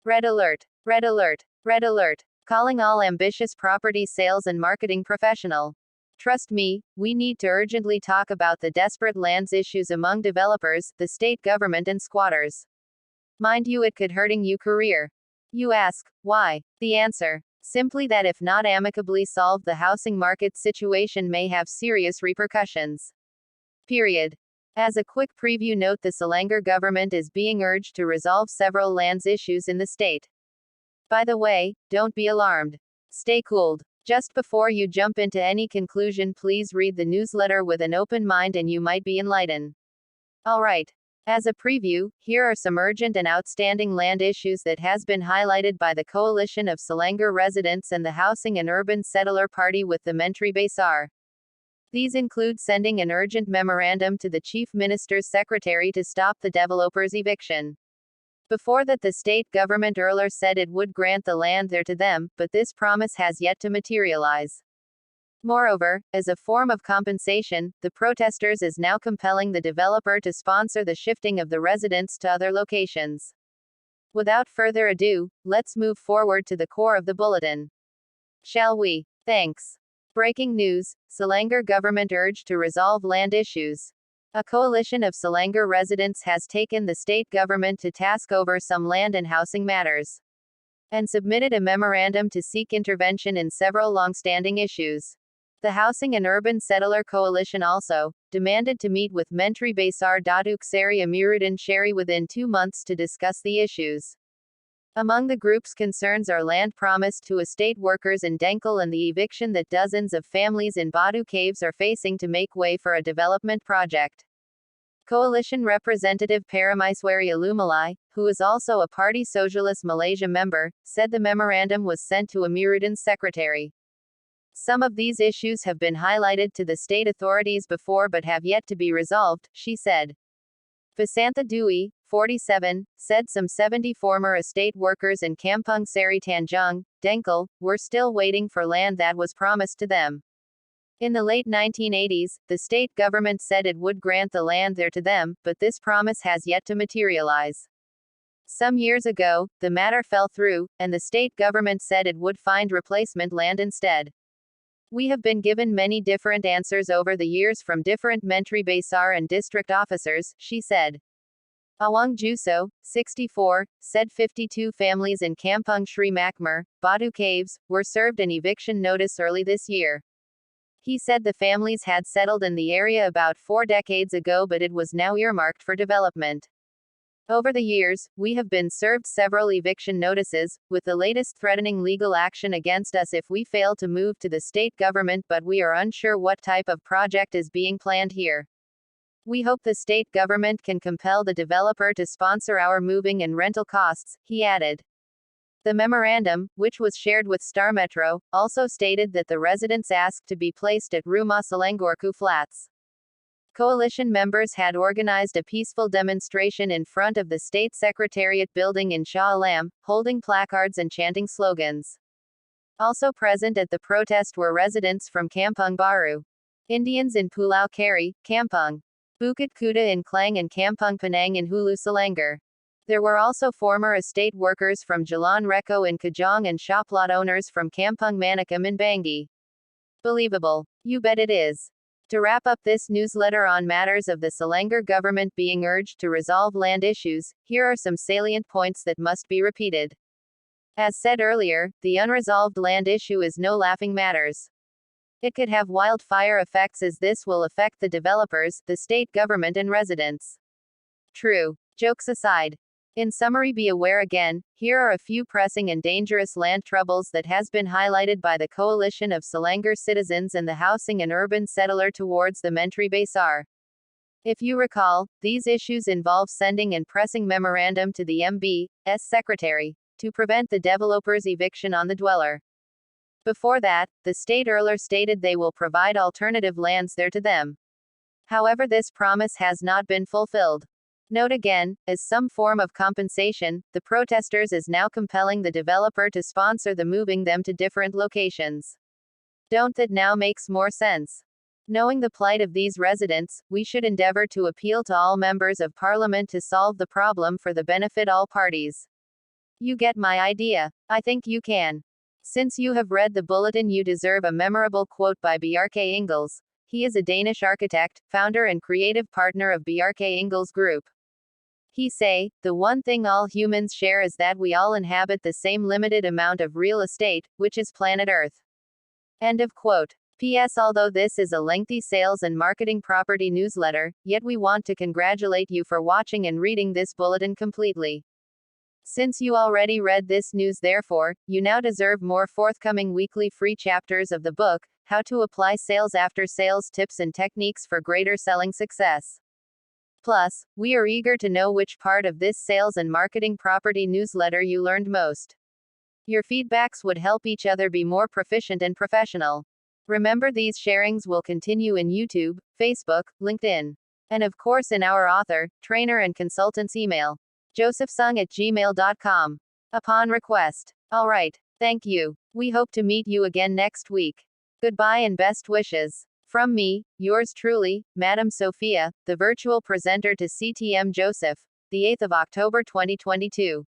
Red alert! Red alert! Red alert! Calling all ambitious property sales and marketing professional. Trust me, we need to urgently talk about the desperate lands issues among developers, the state government and squatters. Mind you, it could hurting you career. You ask, why? The answer. Simply that if not amicably solved, the housing market situation may have serious repercussions. Period. As a quick preview note, the Selangor government is being urged to resolve several lands issues in the state. By the way, don't be alarmed. Stay cooled. Just before you jump into any conclusion, please read the newsletter with an open mind and you might be enlightened. Alright. As a preview, here are some urgent and outstanding land issues that has been highlighted by the Coalition of Selangor Residents and the Housing and Urban Settler Party with the Menteri Besar. These include sending an urgent memorandum to the Chief Minister's Secretary to stop the developers' eviction. Before that, the state government earlier said it would grant the land there to them, but this promise has yet to materialize. Moreover, as a form of compensation, the protesters is now compelling the developer to sponsor the shifting of the residents to other locations. Without further ado, let's move forward to the core of the bulletin. Shall we? Thanks. Breaking news: Selangor government urged to resolve land issues. A coalition of Selangor residents has taken the state government to task over some land and housing matters, and submitted a memorandum to seek intervention in several long-standing issues. The Housing and Urban Settler Coalition also demanded to meet with Menteri Besar Datuk Seri Amiruddin Sherry within 2 months to discuss the issues. Among the group's concerns are land promised to estate workers in Dengkal and the eviction that dozens of families in Batu Caves are facing to make way for a development project. Coalition representative Paramaiswari Alumalai, who is also a Party Socialist Malaysia member, said the memorandum was sent to Amiruddin's secretary. Some of these issues have been highlighted to the state authorities before but have yet to be resolved, she said. Vasantha Dwi, 47, said some 70 former estate workers in Kampung Seri Tanjung, Dengkal, were still waiting for land that was promised to them. In the late 1980s, the state government said it would grant the land there to them, but this promise has yet to materialize. Some years ago, the matter fell through, and the state government said it would find replacement land instead. We have been given many different answers over the years from different Menteri Besar and district officers, she said. Awang Juso, 64, said 52 families in Kampung Sri Makmur, Batu Caves, were served an eviction notice early this year. He said the families had settled in the area about 4 decades ago, but it was now earmarked for development. Over the years, we have been served several eviction notices, with the latest threatening legal action against us if we fail to move to the state government, but we are unsure what type of project is being planned here. We hope the state government can compel the developer to sponsor our moving and rental costs, he added. The memorandum, which was shared with Star Metro, also stated that the residents asked to be placed at Rumah Selangorku flats. Coalition members had organized a peaceful demonstration in front of the State Secretariat building in Shah Alam, holding placards and chanting slogans. Also present at the protest were residents from Kampung Baru, Indians in Pulau Keri, Kampung Bukit Kuda in Klang and Kampung Penang in Hulu Selangor. There were also former estate workers from Jalan Reko in Kajang and shop lot owners from Kampung Manakam in Bangi. Believable? You bet it is. To wrap up this newsletter on matters of the Selangor government being urged to resolve land issues, here are some salient points that must be repeated. As said earlier, the unresolved land issue is no laughing matters. It could have wildfire effects, as this will affect the developers, the state government and residents. True. Jokes aside. In summary, be aware again, here are a few pressing and dangerous land troubles that has been highlighted by the Coalition of Selangor Citizens and the Housing and Urban Settler towards the Menteri Besar. If you recall, these issues involve sending and pressing memorandum to the MB's secretary, to prevent the developer's eviction on the dweller. Before that, the state earlier stated they will provide alternative lands there to them. However, this promise has not been fulfilled. Note again, as some form of compensation, the protesters is now compelling the developer to sponsor the moving them to different locations. Don't that now makes more sense? Knowing the plight of these residents, we should endeavor to appeal to all members of parliament to solve the problem for the benefit all parties. You get my idea. I think you can. Since you have read the bulletin, you deserve a memorable quote by Bjarke Ingels. He is a Danish architect, founder and creative partner of Bjarke Ingels Group. He say, "The one thing all humans share is that we all inhabit the same limited amount of real estate, which is planet Earth." End of quote. P.S. Although this is a lengthy sales and marketing property newsletter, yet we want to congratulate you for watching and reading this bulletin completely. Since you already read this news, therefore, you now deserve more forthcoming weekly free chapters of the book, How to Apply Sales After Sales Tips and Techniques for Greater Selling Success. Plus, we are eager to know which part of this sales and marketing property newsletter you learned most. Your feedbacks would help each other be more proficient and professional. Remember, these sharings will continue in YouTube, Facebook, LinkedIn, and of course in our author, trainer and consultant's email, josephsung@gmail.com, upon request. Alright, thank you. We hope to meet you again next week. Goodbye and best wishes. From me, yours truly, Madam Sophia, the virtual presenter to CTM Joseph, the 8th of October 2022.